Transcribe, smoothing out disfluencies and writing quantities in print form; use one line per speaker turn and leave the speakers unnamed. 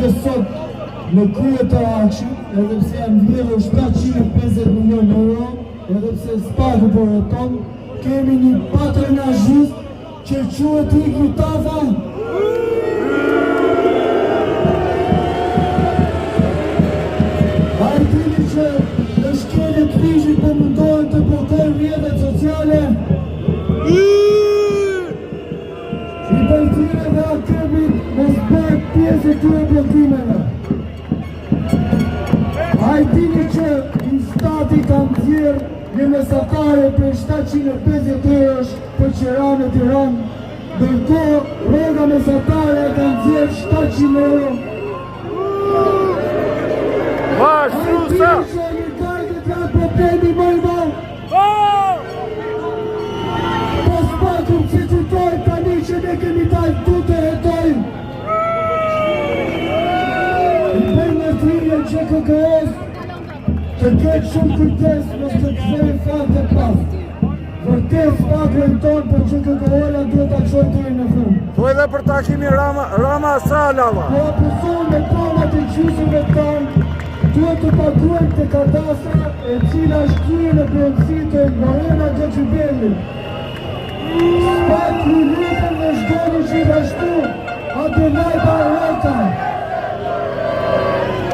që sot në krye të akshit, edhe pse janë vlerë 750 milion euro, edhe pse s'pagu për e tonë, kemi një patronazhist që quhet Iki Tafa. A i dini që në shkelet ligjit po mundohen të blokojnë rrjetet sociale? I pëlqire dhe akëmit mos bëhet pjesë e këtyre blokimeve. A i dini që stati ka nxjerrë një mesatare për 750 eurosh për Qiranë e Tiranë, ndërkohë rroga mesatare ka nxjerrë 700 euro.
Vazhduesa!
Oligarkët kanë problemi më i madh. Po s'pakum që qëtojnë tani që ne kemi dalë tu të hetojnë. I bëjmë në thirrje QKK-s të ketë shumë kujdes mos të kthejë fate pas. Vërtet fakën tonë për QKK-ola duhet ta çojë deri në fund.
Po edhe për takimin Rama Salava.
Po apuson me pronat e gjysmëve tonë, duhet të paguajmë të kadastra e cila shkije në pronësi të Morena Gjexhibeli. S'pat një lutën në shgoni që i rashtu, Adelaida